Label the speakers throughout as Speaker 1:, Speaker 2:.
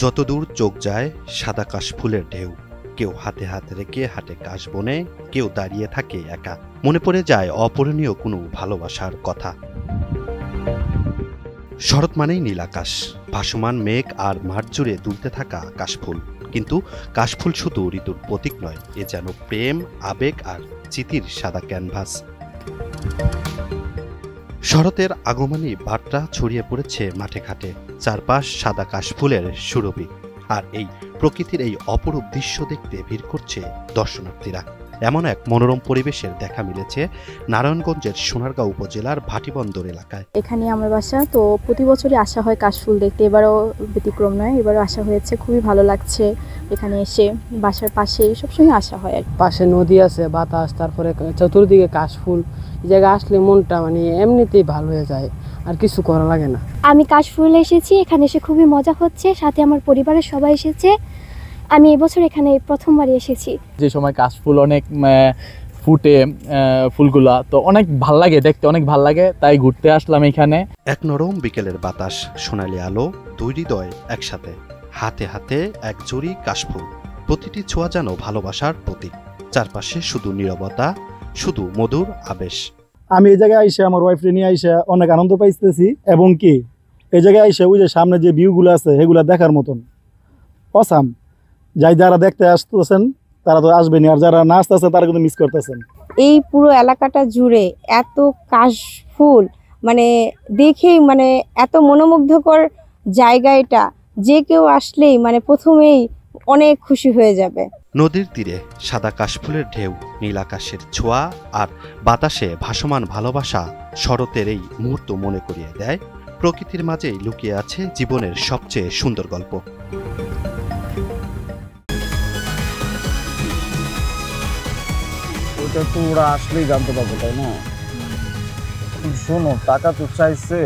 Speaker 1: যতদূর চোখ যায় সাদা কাশফুলের ঢেউ। কেউ হাতে হাত রেখে হাটে কাশ বনে, কেউ দাঁড়িয়ে থাকে একা। মনে পড়ে যায় অপূরণীয় কোনো ভালোবাসার কথা। শরৎ মানেই নীল আকাশ, ভাসমান মেঘ আর মাঠ জুড়ে দুলতে থাকা কাশফুল। কিন্তু কাশফুল শুধু ঋতুর প্রতীক নয়, এ যেন প্রেম, আবেগ আর স্মৃতির সাদা ক্যানভাস। শরতের আগমনী বার্তা ছড়িয়ে পড়েছে মাঠে ঘাটে, চারপাশ সাদা কাশফুলের সুরভি। আর এই প্রকৃতির এই অপরূপ দৃশ্য দেখতে ভিড় করছে দর্শনার্থীরা। এমন এক মনোরম পরিবেশের দেখা মিলেছে নারায়ণগঞ্জের সোনারগাঁও উপজেলার ভাটিবন্দর এলাকায়।
Speaker 2: এখানে আমার বাসা, তো প্রতি বছরই আসা হয় কাশফুল দেখতে। এবারও ব্যতিক্রম নয়, এবারও আসা হয়েছে। খুবই ভালো লাগছে এখানে এসে। বাসার পাশে সবসময় আসা হয়।
Speaker 3: পাশে নদী আছে, বাতাস, তারপরে চতুর্দিকে কাশফুল। এই জায়গায় আসলে মনটা এমনিতেই ভালো হয়ে যায়, আর কিছু করা লাগে না।
Speaker 4: আমি কাশফুল এসেছি, এখানে এসে খুবই মজা হচ্ছে। সাথে আমার পরিবারের সবাই এসেছে। আমি এবছর এখানে প্রথমবারই এসেছি।
Speaker 5: যে সময় কাশফুল অনেক ফুটে, ফুলগুলা তো অনেক ভাল লাগে দেখতে, অনেক ভাল লাগে, তাই ঘুরতে আসলাম এখানে।
Speaker 1: এক নরম বিকেলের বাতাস, সোনালি আলো, দুই হৃদয় একসাথে, হাতে হাতে এক জুড়ি কাশফুল। প্রতিটি ছোঁয়া যেন ভালোবাসার প্রতীক। চারপাশে শুধু নীরবতা, শুধু মধুর আবেশ।
Speaker 6: আমি এই জায়গায় আইসা আমার ওয়াইফরে নিয়ে আইসা অনেক আনন্দ পাইতেছি, এবং কি এই জায়গায় আইসা ওই যে সামনে যে ভিউগুলো আছে সেগুলো দেখার মতন অসাম। যারা দেখতে আসতেছেন তারা তো আসবেনি, আর যারা না আসতেছে তারা কিন্তু মিস করতেছেন।
Speaker 7: এই পুরো এলাকাটা জুড়ে এত কাশফুল, দেখেই এত মনোমুগ্ধকর জায়গা এটা, যে কেউ আসলেই প্রথমেই অনেক খুশি হয়ে যাবে।
Speaker 1: নদীর তীরে সাদা কাশফুলের ঢেউ, নীল আকাশের ছোঁয়া আর বাতাসে ভাসমান ভালোবাসা শরতের এই মুহূর্ত মনে করিয়ে দেয় প্রকৃতির মাঝেই লুকিয়ে আছে জীবনের সবচেয়ে সুন্দর গল্প।
Speaker 8: ওটা তো ওরা আসলেই জানতে পারবো, তাই না? শোনো, টাকা তো চাইছে,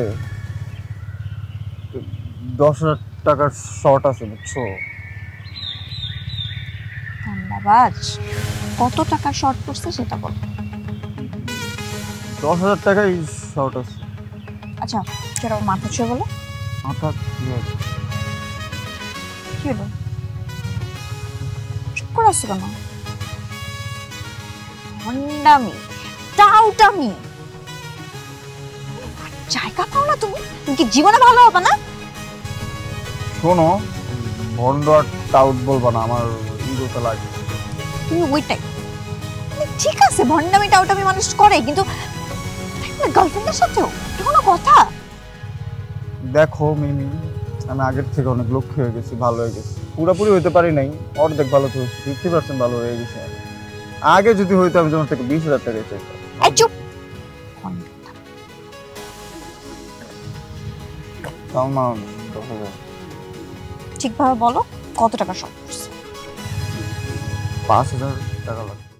Speaker 8: 10,000 টাকার শর্ট আছে, বুঝছো?
Speaker 9: ধন্যবাদ। কত টাকা শর্ট পড়ছে সেটা বল।
Speaker 8: 10,000 টাকাই শর্ট আছে।
Speaker 9: আচ্ছা, সেটা মাথা ছুঁয়ে বলো।
Speaker 8: মাথা কি হবে?
Speaker 9: কি হলো? চুপ করে আসছো কেন? ভণ্ডামি, টাউটামি, জায়গা পাও না তুমি? তুমি কি জীবনে ভালো হবে না?
Speaker 8: শোনো, ভন্ড আর টাউট বলবা না, আমার ইগোতে লাগে।
Speaker 9: তুমি ওইটাই। ঠিক আছে, ভণ্ডামি টাউটামি মানুষ করে, কিন্তু গার্লফ্রেন্ডের সাথেও কোনো কথা?
Speaker 8: দেখো মিমি, আমি আগের থেকে অনেক লক্ষ্য হয়ে গেছি, ভালো হয়ে গেছি। পুরোপুরি হইতে পারি নাই, অর্ধেক ভালো তো 50% ভালো হয়ে গেছে। আগে যদি হইতো আমি তোমার থেকে 20,000 টাকা চাইতাম।
Speaker 9: চুপ। ঠিকভাবে বলো, কত টাকা শর্ট পড়ছে?
Speaker 8: 5,000 টাকা লাগবে।